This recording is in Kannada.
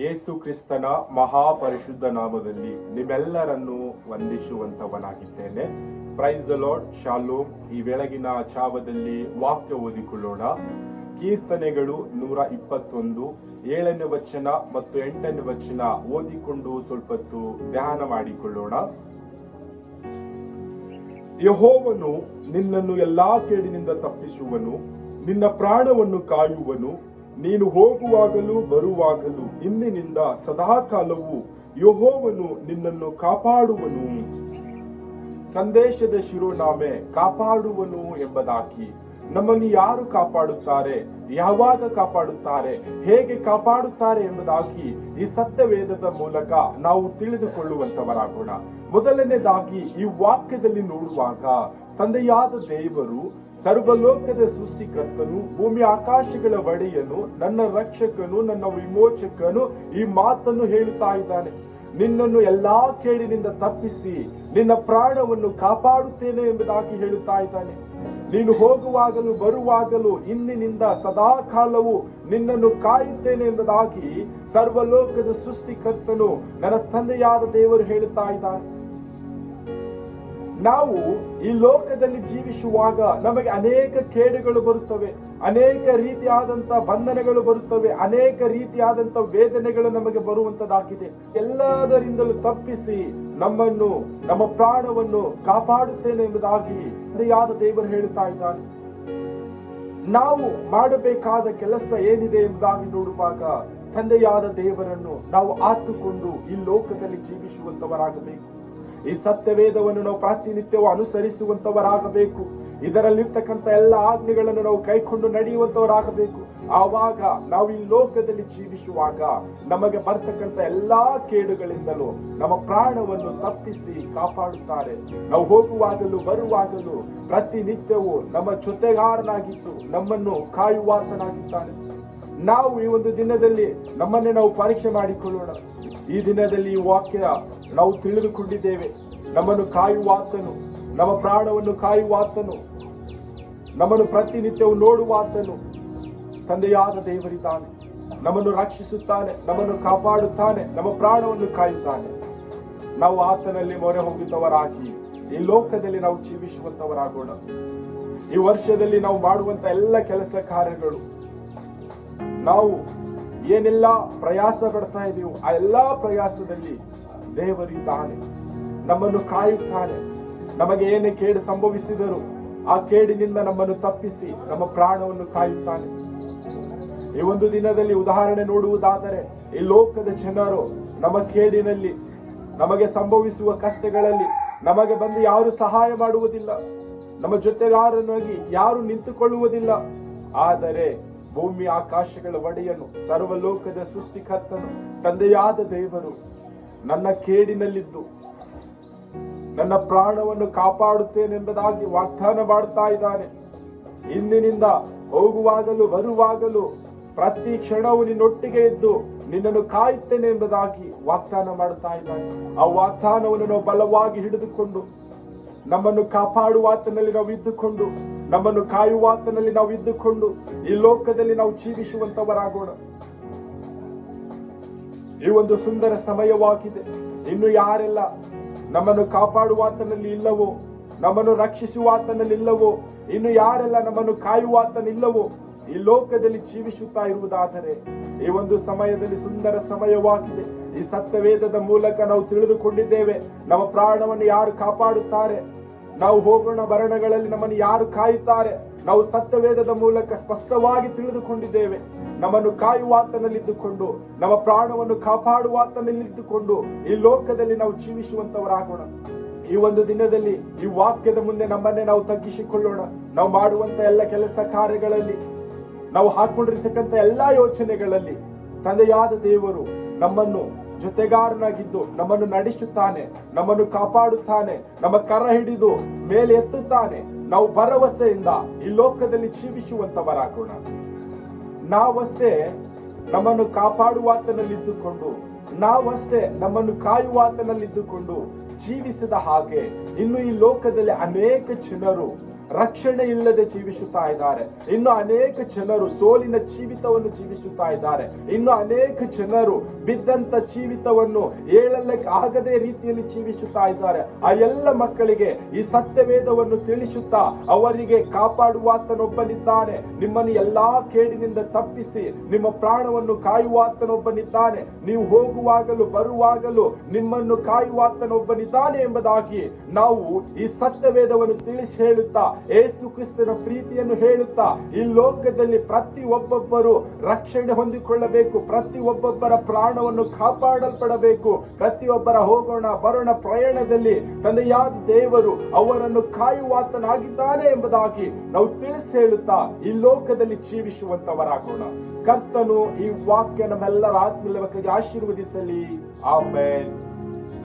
ಯೇಸು ಕ್ರಿಸ್ತನ ಮಹಾಪರಿಶುದ್ಧ ನಾಮದಲ್ಲಿ ನಿಮ್ಮೆಲ್ಲರನ್ನು ವಂದಿಸುವಂತವನಾಗಿದ್ದೇನೆ. ಪ್ರೈಸ್ ದ ಲಾರ್ಡ್, ಶಾಲೋಮ್. ಈ ಬೆಳಗಿನ ಚಾವದಲ್ಲಿ ವಾಕ್ಯ ಓದಿಕೊಳ್ಳೋಣ. ಕೀರ್ತನೆಗಳು 121 7ನೇ ವಚನ ಮತ್ತು 8ನೇ ವಚನ ಓದಿಕೊಂಡು ಸ್ವಲ್ಪ ಹೊತ್ತು ಧ್ಯಾನ ಮಾಡಿಕೊಳ್ಳೋಣ. ಯೆಹೋವನು ನಿನ್ನನ್ನು ಎಲ್ಲಾ ಕೇಡಿನಿಂದ ತಪ್ಪಿಸುವನು, ನಿನ್ನ ಪ್ರಾಣವನ್ನು ಕಾಯುವನು. ನೀನು ಹೋಗುವಾಗಲೂ ಬರುವಾಗಲೂ ಇಂದಿನಿಂದ ಸದಾಕಾಲವೂ ಯೆಹೋವನು ನಿನ್ನನ್ನು ಕಾಪಾಡುವನು. ಸಂದೇಶದ ಶಿರೋನಾಮೆ ಕಾಪಾಡುವನು ಎಂಬುದಾಗಿ. ನಮ್ಮನ್ನು ಯಾರು ಕಾಪಾಡುತ್ತಾರೆ, ಯಾವಾಗ ಕಾಪಾಡುತ್ತಾರೆ, ಹೇಗೆ ಕಾಪಾಡುತ್ತಾರೆ ಎಂಬುದಾಗಿ ಈ ಸತ್ಯವೇದದ ಮೂಲಕ ನಾವು ತಿಳಿದುಕೊಳ್ಳುವಂತವರಾಗೋಣ. ಮೊದಲನೇದಾಗಿ ಈ ವಾಕ್ಯದಲ್ಲಿ ನೋಡುವಾಗ ತಂದೆಯಾದ ದೇವರು, ಸರ್ವಲೋಕದ ಸೃಷ್ಟಿಕರ್ತನು, ಭೂಮಿ ಆಕಾಶಗಳ ಒಡೆಯನು, ನನ್ನ ರಕ್ಷಕನು, ನನ್ನ ವಿಮೋಚಕನು ಈ ಮಾತನ್ನು ಹೇಳುತ್ತಾ ಇದ್ದಾನೆ. ನಿನ್ನನ್ನು ಎಲ್ಲಾ ಕೇಡಿನಿಂದ ತಪ್ಪಿಸಿ ನಿನ್ನ ಪ್ರಾಣವನ್ನು ಕಾಪಾಡುತ್ತೇನೆ ಎಂಬುದಾಗಿ ಹೇಳುತ್ತಾ ಇದ್ದಾನೆ. ನೀನು ಹೋಗುವಾಗಲೂ ಬರುವಾಗಲೂ ಇಂದಿನಿಂದ ಸದಾ ಕಾಲವು ನಿನ್ನನ್ನು ಕಾಯುತ್ತೇನೆ ಎಂಬುದಾಗಿ ಸರ್ವಲೋಕದ ಸೃಷ್ಟಿಕರ್ತನು ನನ್ನ ತಂದೆಯಾದ ದೇವರು ಹೇಳುತ್ತಾ ಇದ್ದಾನೆ. ನಾವು ಈ ಲೋಕದಲ್ಲಿ ಜೀವಿಸುವಾಗ ನಮಗೆ ಅನೇಕ ಕೇಡುಗಳು ಬರುತ್ತವೆ, ಅನೇಕ ರೀತಿಯಾದಂತ ಬಂಧನಗಳು ಬರುತ್ತವೆ, ಅನೇಕ ರೀತಿಯಾದಂತ ವೇದನೆಗಳು ನಮಗೆ ಬರುವಂತದಾಗಿದೆ. ಎಲ್ಲದರಿಂದಲೂ ತಪ್ಪಿಸಿ ನಮ್ಮನ್ನು, ನಮ್ಮ ಪ್ರಾಣವನ್ನು ಕಾಪಾಡುತ್ತೇನೆ ಎಂಬುದಾಗಿ ತಂದೆಯಾದ ದೇವರು ಹೇಳುತ್ತಾ ಇದ್ದಾನೆ. ನಾವು ಮಾಡಬೇಕಾದ ಕೆಲಸ ಏನಿದೆ ಎಂಬುದಾಗಿ ನೋಡುವಾಗ ತಂದೆಯಾದ ದೇವರನ್ನು ನಾವು ಆತುಕೊಂಡು ಈ ಲೋಕದಲ್ಲಿ ಜೀವಿಸುವಂತವರಾಗಬೇಕು. ಈ ಸತ್ಯವೇದವನ್ನು ನಾವು ಪ್ರತಿನಿತ್ಯವೂ ಅನುಸರಿಸುವಂತವರಾಗಬೇಕು. ಇದರಲ್ಲಿರ್ತಕ್ಕಂಥ ಎಲ್ಲ ಆಜ್ಞೆಗಳನ್ನು ನಾವು ಕೈಕೊಂಡು ನಡೆಯುವಂತವರಾಗಬೇಕು. ಆವಾಗ ನಾವು ಈ ಲೋಕದಲ್ಲಿ ಜೀವಿಸುವಾಗ ನಮಗೆ ಬರ್ತಕ್ಕಂಥ ಎಲ್ಲಾ ಕೇಡುಗಳಿಂದಲೂ ನಮ್ಮ ಪ್ರಾಣವನ್ನು ತಪ್ಪಿಸಿ ಕಾಪಾಡುತ್ತಾರೆ. ನಾವು ಹೋಗುವಾಗಲೂ ಬರುವಾಗಲೂ ಪ್ರತಿನಿತ್ಯವೂ ನಮ್ಮ ಜೊತೆಗಾರನಾಗಿದ್ದು ನಮ್ಮನ್ನು ಕಾಯುವಾತನಾಗಿದ್ದಾನೆ. ನಾವು ಈ ಒಂದು ದಿನದಲ್ಲಿ ನಮ್ಮನ್ನೇ ನಾವು ಪರೀಕ್ಷೆ ಮಾಡಿಕೊಳ್ಳೋಣ. ಈ ದಿನದಲ್ಲಿ ಈ ವಾಕ್ಯ ನಾವು ತಿಳಿದುಕೊಂಡಿದ್ದೇವೆ. ನಮ್ಮನ್ನು ಕಾಯುವಾತನು, ನಮ್ಮ ಪ್ರಾಣವನ್ನು ಕಾಯುವಾತನು, ನಮ್ಮನ್ನು ಪ್ರತಿನಿತ್ಯವೂ ನೋಡುವಾತನು ತಂದೆಯಾದ ದೇವರಿದ್ದಾನೆ. ನಮ್ಮನ್ನು ರಕ್ಷಿಸುತ್ತಾನೆ, ನಮ್ಮನ್ನು ಕಾಪಾಡುತ್ತಾನೆ, ನಮ್ಮ ಪ್ರಾಣವನ್ನು ಕಾಯುತ್ತಾನೆ. ನಾವು ಆತನಲ್ಲಿ ಮೊರೆ ಹೋಗುತ್ತವರಾಗಿ ಈ ಲೋಕದಲ್ಲಿ ನಾವು ಜೀವಿಸುವಂತವರಾಗೋಣ. ಈ ವರ್ಷದಲ್ಲಿ ನಾವು ಮಾಡುವಂತ ಎಲ್ಲ ಕೆಲಸ ಕಾರ್ಯಗಳು, ನಾವು ಏನೆಲ್ಲ ಪ್ರಯಾಸ ಪಡ್ತಾ ಇದೀವೋ ಆ ಎಲ್ಲಾ ಪ್ರಯಾಸದಲ್ಲಿ ದೇವರಿದ್ದಾನೆ, ನಮ್ಮನ್ನು ಕಾಯುತ್ತಾನೆ. ನಮಗೆ ಏನೇ ಕೇಡು ಸಂಭವಿಸಿದರೂ ಆ ಕೇಡಿನಿಂದ ನಮ್ಮನ್ನು ತಪ್ಪಿಸಿ ನಮ್ಮ ಪ್ರಾಣವನ್ನು ಕಾಯುತ್ತಾನೆ. ಈ ಒಂದು ದಿನದಲ್ಲಿ ಉದಾಹರಣೆ ನೋಡುವುದಾದರೆ, ಈ ಲೋಕದ ಜನರು ನಮ್ಮ ಕೇಡಿನಲ್ಲಿ, ನಮಗೆ ಸಂಭವಿಸುವ ಕಷ್ಟಗಳಲ್ಲಿ ನಮಗೆ ಬಂದು ಯಾರು ಸಹಾಯ ಮಾಡುವುದಿಲ್ಲ, ನಮ್ಮ ಜೊತೆಗಾರನಾಗಿ ಯಾರು ನಿಂತುಕೊಳ್ಳುವುದಿಲ್ಲ. ಆದರೆ ಭೂಮಿ ಆಕಾಶಗಳ ಒಡೆಯನು, ಸರ್ವಲೋಕದ ಸೃಷ್ಟಿಕರ್ತನು, ತಂದೆಯಾದ ದೇವರು ನನ್ನ ಕೇಡಿನಲ್ಲಿದ್ದು ನನ್ನ ಪ್ರಾಣವನ್ನು ಕಾಪಾಡುತ್ತೇನೆಂಬುದಾಗಿ ವಾಗ್ದಾನ ಮಾಡ್ತಾ ಇದ್ದಾನೆ. ಇಂದಿನಿಂದ ಹೋಗುವಾಗಲೂ ಬರುವಾಗಲೂ ಪ್ರತಿ ಕ್ಷಣವು ನಿನ್ನೊಟ್ಟಿಗೆ ಇದ್ದು ನಿನ್ನನ್ನು ಕಾಯುತ್ತೇನೆ ಎಂಬುದಾಗಿ ವಾಗ್ದಾನ ಮಾಡ್ತಾ ಇದ್ದಾನೆ. ಆ ವಾಗ್ದಾನವನ್ನು ನಾವು ಬಲವಾಗಿ ಹಿಡಿದುಕೊಂಡು, ನಮ್ಮನ್ನು ಕಾಪಾಡುವಾತನಲ್ಲಿ ನಾವು ಇದ್ದುಕೊಂಡು, ನಮ್ಮನ್ನು ಕಾಯುವಾತನಲ್ಲಿ ನಾವು ಇದ್ದುಕೊಂಡು ಈ ಲೋಕದಲ್ಲಿ ನಾವು ಜೀವಿಸುವಂತವರಾಗೋಣ. ಈ ಒಂದು ಸುಂದರ ಸಮಯವಾಗಿದೆ. ಇನ್ನು ಯಾರೆಲ್ಲ ನಮ್ಮನ್ನು ಕಾಪಾಡುವಾತನಲ್ಲಿ ಇಲ್ಲವೋ, ನಮ್ಮನ್ನು ರಕ್ಷಿಸುವಾತನಲ್ಲಿ ಇಲ್ಲವೋ, ಇನ್ನು ಯಾರೆಲ್ಲ ನಮ್ಮನ್ನು ಕಾಯುವಾತನಿಲ್ಲವೋ ಈ ಲೋಕದಲ್ಲಿ ಜೀವಿಸುತ್ತಾ ಇರುವುದಾದರೆ ಈ ಒಂದು ಸಮಯದಲ್ಲಿ ಸುಂದರ ಸಮಯವಾಗಿದೆ. ಈ ಸತ್ಯವೇದದ ಮೂಲಕ ನಾವು ತಿಳಿದುಕೊಂಡಿದ್ದೇವೆ ನಮ್ಮ ಪ್ರಾಣವನ್ನು ಯಾರು ಕಾಪಾಡುತ್ತಾರೆ, ನಾವು ಹೋಗೋಣ ಬರಣಗಳಲ್ಲಿ ನಮ್ಮನ್ನು ಯಾರು ಕಾಯುತ್ತಾರೆ. ನಾವು ಸತ್ಯವೇದದ ಮೂಲಕ ಸ್ಪಷ್ಟವಾಗಿ ತಿಳಿದುಕೊಂಡಿದ್ದೇವೆ. ನಮ್ಮನ್ನು ಕಾಯುವಾತನಲ್ಲಿದ್ದುಕೊಂಡು, ನಮ್ಮ ಪ್ರಾಣವನ್ನು ಕಾಪಾಡುವಾತನಲ್ಲಿದ್ದುಕೊಂಡು ಈ ಲೋಕದಲ್ಲಿ ನಾವು ಜೀವಿಸುವಂತವರಾಗೋಣ. ಈ ಒಂದು ದಿನದಲ್ಲಿ ಈ ವಾಕ್ಯದ ಮುಂದೆ ನಮ್ಮನ್ನೇ ನಾವು ತಗ್ಗಿಸಿಕೊಳ್ಳೋಣ. ನಾವು ಮಾಡುವಂತ ಎಲ್ಲ ಕೆಲಸ ಕಾರ್ಯಗಳಲ್ಲಿ, ನಾವು ಹಾಕೊಂಡಿರ್ತಕ್ಕಂಥ ಎಲ್ಲಾ ಯೋಚನೆಗಳಲ್ಲಿ ತಂದೆಯಾದ ದೇವರು ನಮ್ಮನ್ನು ಜೊತೆಗಾರನಾಗಿದ್ದು ನಮ್ಮನ್ನು ನಡೆಸುತ್ತಾನೆ, ನಮ್ಮನ್ನು ಕಾಪಾಡುತ್ತಾನೆ, ನಮ್ಮ ಕರ ಹಿಡಿದು ಮೇಲೆ ಎತ್ತುತ್ತಾನೆ. ನಾವು ಭರವಸೆಯಿಂದ ಈ ಲೋಕದಲ್ಲಿ ಜೀವಿಸುವಂತವರಾಗೋಣ. ನಾವಷ್ಟೇ ನಮ್ಮನ್ನು ಕಾಪಾಡುವಾತನಲ್ಲಿದ್ದುಕೊಂಡು, ನಾವಷ್ಟೇ ನಮ್ಮನ್ನು ಕಾಯುವಾತನಲ್ಲಿದ್ದುಕೊಂಡು ಜೀವಿಸಿದ ಹಾಗೆ ಇನ್ನು ಈ ಲೋಕದಲ್ಲಿ ಅನೇಕ ಜನರು ರಕ್ಷಣೆ ಇಲ್ಲದೆ ಜೀವಿಸುತ್ತಾ ಇದ್ದಾರೆ. ಇನ್ನು ಅನೇಕ ಜನರು ಸೋಲಿನ ಜೀವಿತವನ್ನು ಜೀವಿಸುತ್ತಾ ಇದ್ದಾರೆ. ಇನ್ನು ಅನೇಕ ಜನರು ಬಿದ್ದಂತ ಜೀವಿತವನ್ನು ಏಳಲಿಕ್ಕೆ ಆಗದೆ ರೀತಿಯಲ್ಲಿ ಜೀವಿಸುತ್ತಾ ಇದ್ದಾರೆ. ಆ ಎಲ್ಲ ಮಕ್ಕಳಿಗೆ ಈ ಸತ್ಯವೇದವನ್ನು ತಿಳಿಸುತ್ತಾ ಅವರಿಗೆ ಕಾಪಾಡುವಾತನೊಬ್ಬನಿದ್ದಾನೆ. ನಿಮ್ಮನ್ನು ಎಲ್ಲಾ ಕೇಡಿನಿಂದ ತಪ್ಪಿಸಿ ನಿಮ್ಮ ಪ್ರಾಣವನ್ನು ಕಾಯುವಾತನೊಬ್ಬನಿದ್ದಾನೆ. ನೀವು ಹೋಗುವಾಗಲೂ ಬರುವಾಗಲೂ ನಿಮ್ಮನ್ನು ಕಾಯುವಾತನೊಬ್ಬನಿದ್ದಾನೆ ಎಂಬುದಾಗಿ ನಾವು ಈ ಸತ್ಯವೇದವನ್ನು ತಿಳಿಸಿ ಹೇಳುತ್ತಾ, ಯೇಸು ಕ್ರಿಸ್ತನ ಪ್ರೀತಿಯನ್ನು ಹೇಳುತ್ತಾ, ಈ ಲೋಕದಲ್ಲಿ ಪ್ರತಿ ಒಬ್ಬೊಬ್ಬರು ರಕ್ಷಣೆ ಹೊಂದಿಕೊಳ್ಳಬೇಕು, ಪ್ರತಿ ಒಬ್ಬೊಬ್ಬರ ಪ್ರಾಣವನ್ನು ಕಾಪಾಡಲ್ಪಡಬೇಕು, ಪ್ರತಿಯೊಬ್ಬರ ಹೋಗೋಣ ಬರೋಣ ಪ್ರಯಾಣದಲ್ಲಿ ತಂದೆಯಾದ ದೇವರು ಅವರನ್ನು ಕಾಯುವಾತನಾಗಿದ್ದಾನೆ ಎಂಬುದಾಗಿ ನಾವು ತಿಳಿಸಿ ಹೇಳುತ್ತಾ ಈ ಲೋಕದಲ್ಲಿ ಜೀವಿಸುವಂತವರಾಗೋಣ. ಕರ್ತನು ಈ ವಾಕ್ಯ ನಮ್ಮೆಲ್ಲರ ಆತ್ಮೀಯವಾಗಿ ಆಶೀರ್ವದಿಸಲಿ. ಆಮೆನ್.